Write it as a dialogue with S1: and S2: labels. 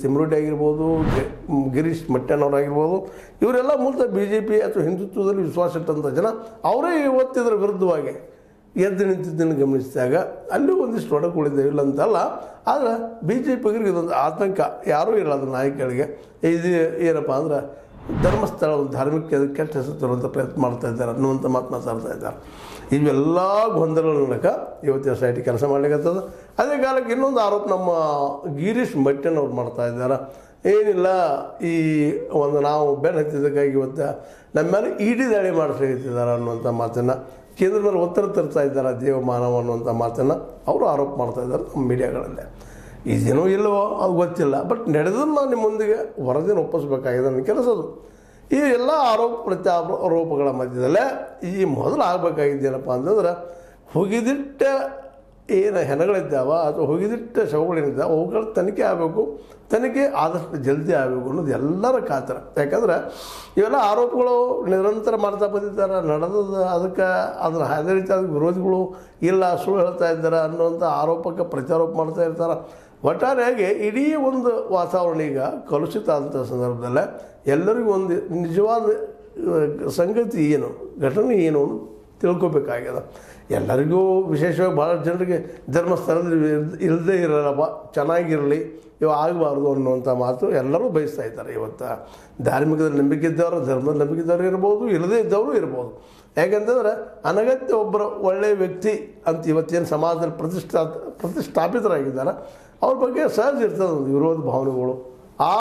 S1: ತಿಮ್ರೋಟಿ ಆಗಿರ್ಬೋದು, ಗಿರೀಶ್ ಮಟ್ಟಣ್ಣವರಾಗಿರ್ಬೋದು, ಇವರೆಲ್ಲ ಮೂಲತಃ BJP ಅಥವಾ ಹಿಂದುತ್ವದಲ್ಲಿ ವಿಶ್ವಾಸ ಇಟ್ಟಂಥ ಜನ. ಅವರೇ ಇವತ್ತಿದ್ರ ವಿರುದ್ಧವಾಗಿ ಎದ್ದು ನಿಂತಿದ್ದನ್ನು ಗಮನಿಸಿದಾಗ ಅಲ್ಲಿ ಒಂದಿಷ್ಟು ಒಡಕುಳಿದ್ದೇವೆ ಇಲ್ಲ ಅಂತಲ್ಲ. ಆದರೆ BJPಗರಿಗೆ ಇದೊಂದು ಆತಂಕ, ಯಾರೂ ಇಲ್ಲ ಅದ್ರ ನಾಯಕರಿಗೆ. ಇದು ಏನಪ್ಪ ಅಂದ್ರೆ ಧರ್ಮಸ್ಥಳ ಒಂದು ಧಾರ್ಮಿಕ ಕೆಟ್ಟ ಹೆಸರು ತರುವಂಥ ಪ್ರಯತ್ನ ಮಾಡ್ತಾ ಇದ್ದಾರೆ ಅನ್ನುವಂಥ ಮಾತು ಮಾತಾಡ್ತಾ ಇದ್ದಾರೆ. ಇವೆಲ್ಲ ಗೊಂದಲಗಳ ಮೂಲಕ ಇವತ್ತಿನ ಸೊಸೈಟಿ ಕೆಲಸ ಮಾಡ್ಲಿಕ್ಕತ್ತದ. ಅದೇ ಕಾಲಕ್ಕೆ ಇನ್ನೊಂದು ಆರೋಪ ನಮ್ಮ ಗಿರೀಶ್ ಮಟ್ಟಣ್ಣವ್ರು ಮಾಡ್ತಾ ಇದ್ದಾರೆ. ಏನಿಲ್ಲ, ಈ ಒಂದು ನಾವು ಬೆನ್ನು ಹತ್ತಿದ್ದಕ್ಕಾಗಿ ಇವತ್ತು ನಮ್ಮ ಮೇಲೆ ED ದಾಳಿ ಮಾಡಿಸ್ಲಿಕ್ಕಿದ್ದಾರೆ ಅನ್ನುವಂಥ ಮಾತನ್ನು, ಕೇಂದ್ರ ಮೇಲೆ ಒತ್ತಡ ತರ್ತಾ ಇದ್ದಾರೆ ದೇವಮಾನವ ಅನ್ನುವಂಥ ಮಾತನ್ನು ಅವರು ಆರೋಪ ಮಾಡ್ತಾ ಇದ್ದಾರೆ ನಮ್ಮ ಮೀಡಿಯಾಗಳಲ್ಲೇ. ಇದೇನೋ ಇಲ್ಲವೋ ಅದು ಗೊತ್ತಿಲ್ಲ, ಬಟ್ ನಡೆದನ್ನು ನಿಮ್ಮ ಮುಂದಿಗೆ ವರದಿನ ಒಪ್ಪಿಸ್ಬೇಕಾಗಿದೆ ನನ್ನ ಕೆಲಸದು. ಈ ಎಲ್ಲ ಪ್ರತ್ಯಾರೋಪಗಳ ಮಧ್ಯದಲ್ಲೇ ಈ ಮೊದಲು ಆಗಬೇಕಾಗಿದ್ದೇನಪ್ಪ ಅಂತಂದ್ರೆ, ಹುಗಿದಿಟ್ಟ ಏನು ಹೆಣಗಳಿದ್ದಾವ ಅಥವಾ ಹುಗಿದಿಟ್ಟ ಶವಗಳೇನಿದ್ದಾವೆ ಅವುಗಳ ತನಿಖೆ ಆಗಬೇಕು. ತನಿಖೆ ಆದಷ್ಟು ಜಲ್ದಿ ಆಗಬೇಕು ಅನ್ನೋದು ಎಲ್ಲರ ಕಾತರ. ಯಾಕಂದ್ರೆ ಇವೆಲ್ಲ ಆರೋಪಗಳು ನಿರಂತರ ಮಾಡ್ತಾ ಬಂದಿದ್ದಾರೆ, ನಡೆದದ. ಅದಕ್ಕೆ ಅದೇ ರೀತಿ ಅದಕ್ಕೆ ವಿರೋಧಿಗಳು ಇಲ್ಲ, ಸುಳ್ಳು ಹೇಳ್ತಾ ಇದ್ದಾರೆ ಅನ್ನುವಂಥ ಆರೋಪಕ್ಕೆ ಪ್ರತ್ಯಾರೋಪ ಮಾಡ್ತಾ ಇರ್ತಾರೆ. ಒಟ್ಟಾರೆಯಾಗಿ ಇಡೀ ಒಂದು ವಾತಾವರಣ ಈಗ ಕಲುಷಿತ ಆದಂಥ ಸಂದರ್ಭದಲ್ಲೇ ಎಲ್ಲರಿಗೂ ಒಂದು ನಿಜವಾದ ಸಂಗತಿ ಏನು, ಘಟನೆ ಏನು ತಿಳ್ಕೊಬೇಕಾಗ್ಯದ. ಎಲ್ಲರಿಗೂ ವಿಶೇಷವಾಗಿ ಭಾಳ ಜನರಿಗೆ ಧರ್ಮಸ್ಥಳದಲ್ಲಿ ಇಲ್ಲದೇ ಇರಲ್ಲಪ್ಪ, ಚೆನ್ನಾಗಿರಲಿ, ಇವು ಆಗಬಾರ್ದು ಅನ್ನುವಂಥ ಮಾತು ಎಲ್ಲರೂ ಬಯಸ್ತಾ ಇದ್ದಾರೆ. ಇವತ್ತು ಧಾರ್ಮಿಕದಲ್ಲಿ ನಂಬಿಕೆ ಇದ್ದವರು, ಧರ್ಮದಲ್ಲಿ ನಂಬಿಕೆ ಇದ್ದವರು ಇರ್ಬೋದು, ಇಲ್ಲದೇ ಇದ್ದವರು ಇರ್ಬೋದು. ಯಾಕಂತಂದ್ರೆ ಅನಗತ್ಯ ಒಬ್ಬರು ಒಳ್ಳೆಯ ವ್ಯಕ್ತಿ ಅಂತ ಇವತ್ತೇನು ಸಮಾಜದಲ್ಲಿ ಪ್ರತಿಷ್ಠಾಪಿತರಾಗಿದ್ದಾರೆ, ಅವ್ರ ಬಗ್ಗೆ ಸಹಜ ಇರ್ತದೆ ಒಂದು ವಿರೋಧ ಭಾವನೆಗಳು.